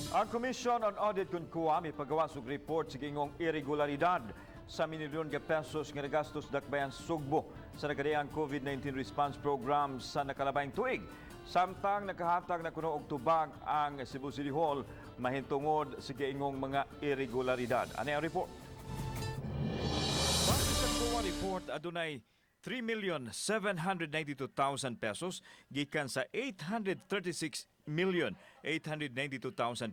Ang Commission on Audit Kunkuha may pagawa og report sa gingong irregularidad sa milyon ka pesos nga nagastos dakbayan Sugbo sa nagkadayang COVID-19 response program sa nakalabayng tuig. Samtang nakahatag na kuno og tubag ang Cebu City Hall mahintungod sa giingong mga irregularidad. Ano ang report? Base sa COA report, adunay 3,792,000 pesos gikan sa 836,892,000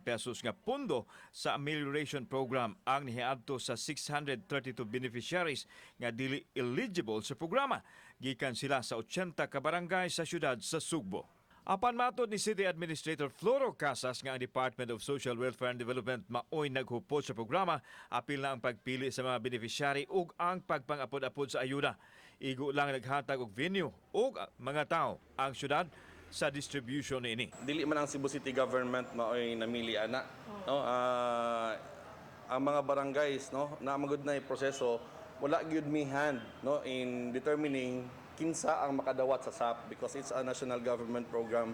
pesos nga pondo sa amelioration program ang nihiadto sa 632 beneficiaries nga dili eligible sa programa. Gikan sila sa 80 ka barangay sa syudad sa Sugbo. Apan matod ni City Administrator Floro Casas nga ang Department of Social Welfare and Development maoy naghupot sa programa, apil na ang pagpili sa mga beneficiary ug ang pagpangapod-apod sa ayuda. Igo lang naghatag og venue ug mga tao ang syudad sa distribution ini. Dili man ang Cebu City Government maoy namili ana, no? Ang mga barangays, no, na magud na proseso, wala gyud mi hand, no, in determining kinsa ang makadawat sa SAP because it's a national government program.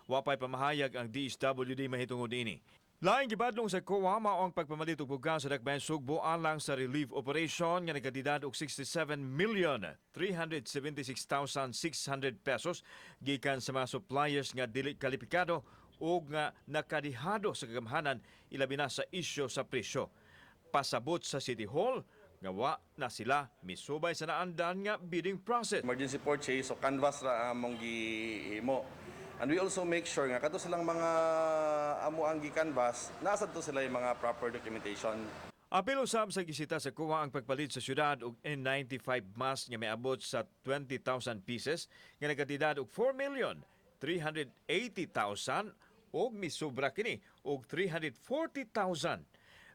Wapay pamahayag ang DSWD mahitungod ini. Laing gibadlong sa COA mao ang pagpamalit og bugas sa dakbayan Sugbo alang sa relief operation nga nagkatidad og 67,376,600 pesos gikan sa mga suppliers nga dili kalipikado o nga nakadihado sa kagamhanan ilabi na sa isyu sa presyo. Pasabot sa City Hall nga wa na sila misubay sa naandan nga bidding process. Emergency purchase so canvas ra among gihimo. And we also make sure nga kadto silang mga amo ang gi-canvas, nasa to sila yung mga proper documentation. Apil usab sa gisita sa COA ang pagpalit sa syudad og N95 mask nga may abot sa 20,000 pieces nga nagkatidad og 4,380,000 og misubra kini og 340,000.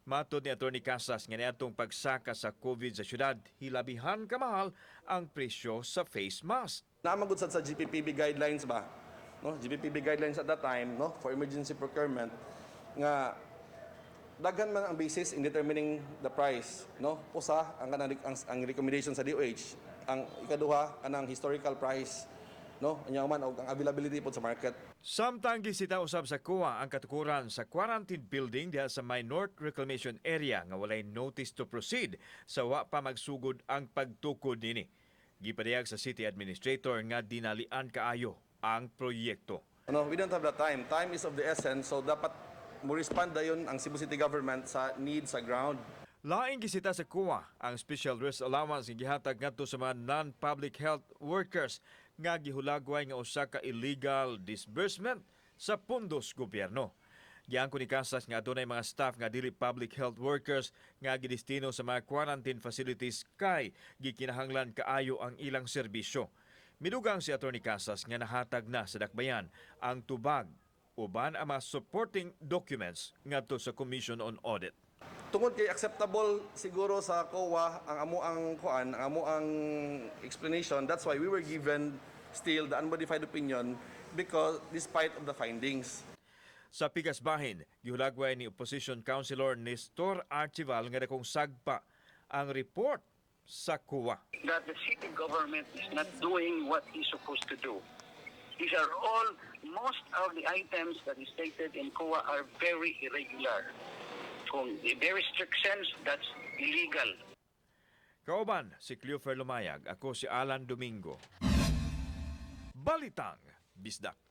Matod ni Atty. Casas nga niadtong pagsaka sa COVID sa syudad, hilabihan kamahal ang presyo sa face mask. Naamagod sa GPPB guidelines ba? No, GPPB guidelines at that time, no, for emergency procurement nga daghan man ang basis in determining the price, no? Usa ang recommendation sa DOH, ang ikaduha kanang historical price, no? Anya man og ang availability pod sa market. Samtang gisita usab sa COA ang katukuran sa quarantine building diha sa may North Reclamation Area nga walay notice to proceed sa wa pa magsugod ang pagtukod nini. Gipadayag sa City Administrator nga dinalian kaayo ang proyekto. No, we don't have the time. Time is of the essence, so dapat mo respond dayon ang Cebu City Government sa need sa ground. Laing gisita sa COA ang special risk allowance nga gihatag ngadto sa mga non-public health workers nga gihulagway nga usa ka illegal disbursement sa pundos gobyerno. Giangko ni Casas nga adunay mga staff nga dili public health workers nga gidestino sa mga quarantine facilities kay gikinahanglan kaayo ang ilang serbisyo. Midugang si Atty. Casas nga nahatag na sa dakbayan ang tubag uban ang mga supporting documents ngadto sa Commission on Audit. Tungod kay acceptable siguro sa COA ang amo ang explanation, that's why we were given still the unmodified opinion because despite of the findings. Sa pikas bahin, gihulagway ni Opposition Councilor Nestor Archival nga dakong sagpa ang report sa COA. That the city government is not doing what it's supposed to do. These are all, most of the items that is stated in COA are very irregular. Kung in very strict sense, that's illegal. Kauban, si Cleofer Lumayag, ako si Alan Domingo. Balitang Bisdak.